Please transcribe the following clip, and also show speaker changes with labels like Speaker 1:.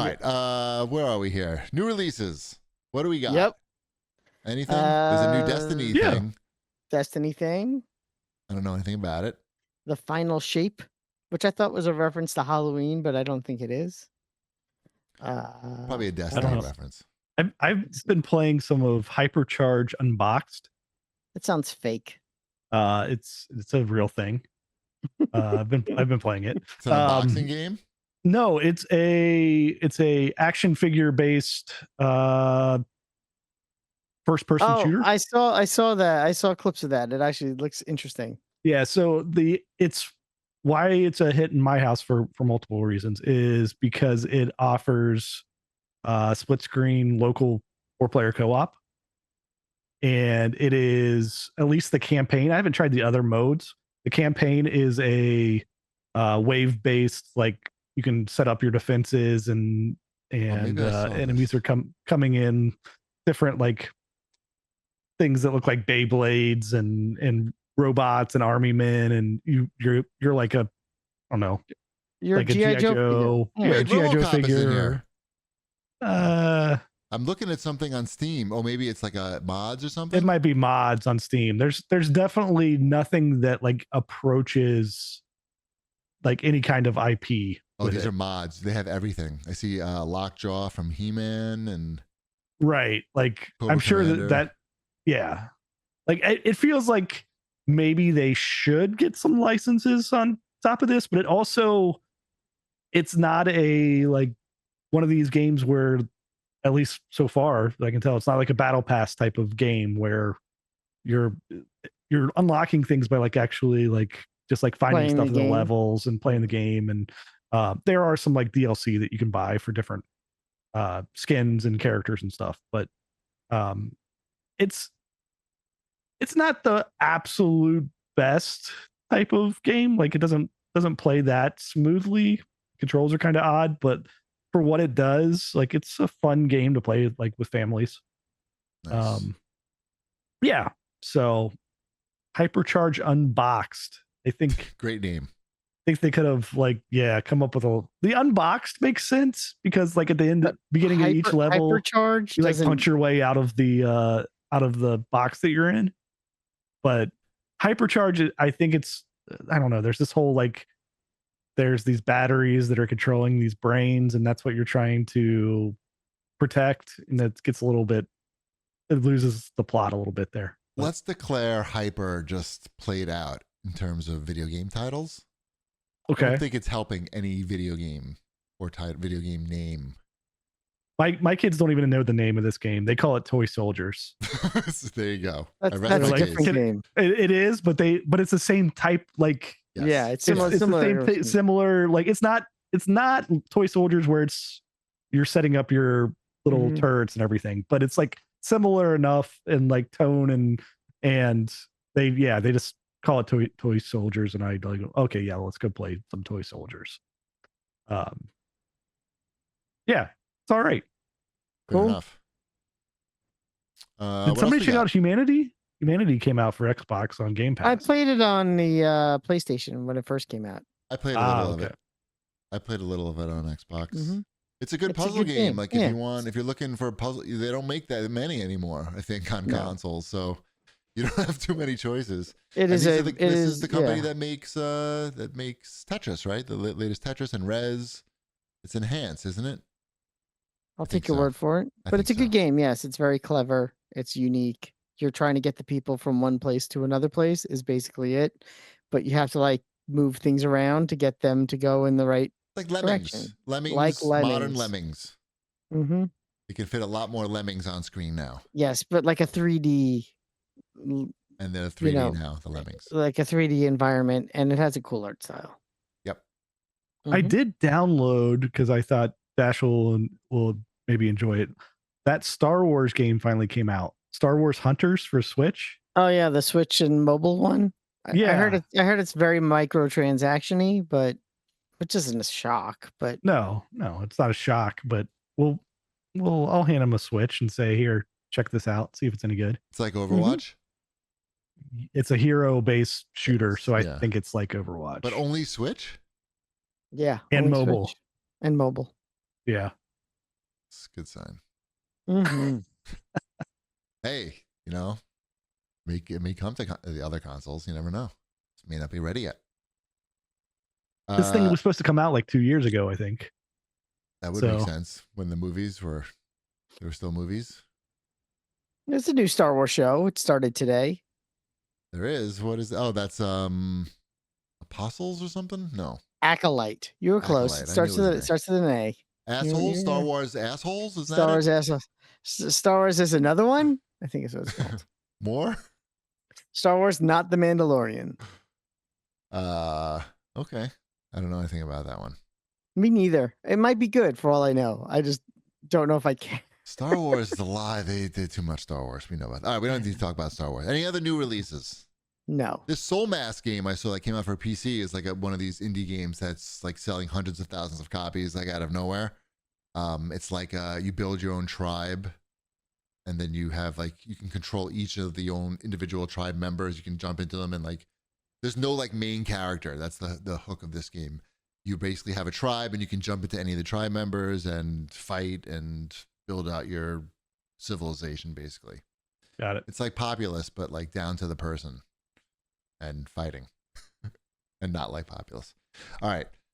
Speaker 1: right. Where are we here? New releases. What do we got?
Speaker 2: Yep.
Speaker 1: Anything? There's a new Destiny thing.
Speaker 2: Destiny thing.
Speaker 1: I don't know anything about it.
Speaker 2: The Final Shape, which I thought was a reference to Halloween, but I don't think it is.
Speaker 1: Probably a Destiny reference.
Speaker 3: I've been playing some of Hypercharge Unboxed.
Speaker 2: It sounds fake.
Speaker 3: It's a real thing. I've been playing it.
Speaker 1: It's an unboxing game?
Speaker 3: No, it's a action figure based first person shooter.
Speaker 2: I saw that. I saw clips of that. It actually looks interesting.
Speaker 3: Yeah, so it's why it's a hit in my house for multiple reasons is because it offers split screen local 4-player co-op. And it is, at least the campaign, I haven't tried the other modes. The campaign is a wave based, like you can set up your defenses and enemies are coming in different like things that look like Beyblades and robots and army men, and you're like a, I don't know,
Speaker 2: you're
Speaker 3: like
Speaker 2: a G.I. Joe
Speaker 3: figure. Yeah, G.I. Joe figure.
Speaker 1: I'm looking at something on Steam. Oh, maybe it's like a mods or something.
Speaker 3: It might be mods on Steam. There's definitely nothing that like approaches like any kind of IP.
Speaker 1: Oh, these are mods. They have everything. I see Lockjaw from He-Man and
Speaker 3: right. Like
Speaker 1: Cobra
Speaker 3: I'm sure
Speaker 1: Commander.
Speaker 3: that yeah. Like it feels like maybe they should get some licenses on top of this, but it's not a like one of these games where, at least so far I can tell, it's not like a battle pass type of game where you're unlocking things by like actually like just like finding stuff in the levels and playing the game. And there are some like DLC that you can buy for different skins and characters and stuff, but it's not the absolute best type of game. Like it doesn't play that smoothly. Controls are kind of odd, but for what it does, like it's a fun game to play like with families.
Speaker 1: Nice.
Speaker 3: Yeah. So Hypercharge Unboxed. I think
Speaker 1: great name.
Speaker 3: I think they could have like come up with the Unboxed makes sense because like at the beginning of each level,
Speaker 2: Hypercharge
Speaker 3: you like punch your way out of the box that you're in. But Hypercharge, I think it's, I don't know. There's this whole like, there's these batteries that are controlling these brains, and that's what you're trying to protect. And that gets a little bit, it loses the plot a little bit there. But
Speaker 1: let's declare Hyper just played out in terms of video game titles.
Speaker 3: Okay.
Speaker 1: I don't think it's helping any video game or video game name.
Speaker 3: My kids don't even know the name of this game. They call it Toy Soldiers.
Speaker 1: There you go.
Speaker 2: That's a different game.
Speaker 3: It is, but it's the same type. Like,
Speaker 1: yes.
Speaker 2: Yeah, it's similar.
Speaker 3: It's the same thing, similar. Like, it's not Toy Soldiers where you're setting up your little turrets and everything, but it's like similar enough in like tone and they just call it Toy Soldiers, and I like, okay, yeah, let's go play some Toy Soldiers. Yeah, it's all right.
Speaker 1: Good enough.
Speaker 3: Did somebody check out Humanity? Humanity came out for Xbox on Game Pass.
Speaker 2: I played it on the PlayStation when it first came out.
Speaker 1: I played a little of it. I played a little of it on Xbox.
Speaker 2: Mm-hmm.
Speaker 1: It's a good puzzle game. Like if you're looking for a puzzle, they don't make that many anymore, I think, on consoles. So you don't have too many choices. This is the company that makes Tetris, right? The latest Tetris and Rez. It's Enhance, isn't it?
Speaker 2: I'll take your word for it. But it's a good game. Yes, it's very clever. It's unique. You're trying to get the people from one place to another place is basically it. But you have to like move things around to get them to go in the right direction.
Speaker 1: Like modern Lemmings.
Speaker 2: Mm-hmm.
Speaker 1: You can fit a lot more Lemmings on screen now.
Speaker 2: Yes, but like a 3D.
Speaker 1: And they're 3D now, the Lemmings.
Speaker 2: Like a 3D environment, and it has a cool art style.
Speaker 1: Yep.
Speaker 3: I did download because I thought Dash will maybe enjoy it. That Star Wars game finally came out. Star Wars Hunters for Switch.
Speaker 2: Oh yeah, the Switch and mobile one.
Speaker 3: Yeah,
Speaker 2: I heard it's very microtransaction-y, but which isn't a shock. But
Speaker 3: no, it's not a shock. But I'll hand him a Switch and say, here, check this out, see if it's any good.
Speaker 1: It's like Overwatch.
Speaker 3: It's a hero-based shooter, so I think it's like Overwatch,
Speaker 1: but only Switch.
Speaker 2: Yeah,
Speaker 3: and mobile.
Speaker 2: Switch. And mobile.
Speaker 3: Yeah.
Speaker 1: It's a good sign.
Speaker 2: Mm-hmm.
Speaker 1: Hey, it may come to the other consoles. You never know. It may not be ready yet.
Speaker 3: This thing was supposed to come out like 2 years ago, I think.
Speaker 1: That would make sense when the movies were still movies.
Speaker 2: It's a new Star Wars show. It started today.
Speaker 1: There is. What is? Oh, that's Apostles or something? No.
Speaker 2: Acolyte. You were close. It starts with an A.
Speaker 1: Assholes. Star Wars assholes. Is
Speaker 2: Star Wars assholes. Star Wars is another one. I think it's what it's called.
Speaker 1: More.
Speaker 2: Star Wars, not the Mandalorian.
Speaker 1: Okay. I don't know anything about that one.
Speaker 2: Me neither. It might be good for all I know. I just don't know if I can.
Speaker 1: Star Wars is a lie. They did too much Star Wars. We know about that. All right, we don't need to talk about Star Wars. Any other new releases?
Speaker 2: No.
Speaker 1: This Soulmask game I saw that came out for PC is like one of these indie games that's like selling hundreds of thousands of copies like out of nowhere. It's like you build your own tribe, and then you have you can control each of the own individual tribe members. You can jump into them and there's no main character. That's the hook of this game. You basically have a tribe and you can jump into any of the tribe members and fight and build out your civilization, basically.
Speaker 3: Got it.
Speaker 1: It's like Populous, but down to the person and fighting and not like Populous. All right.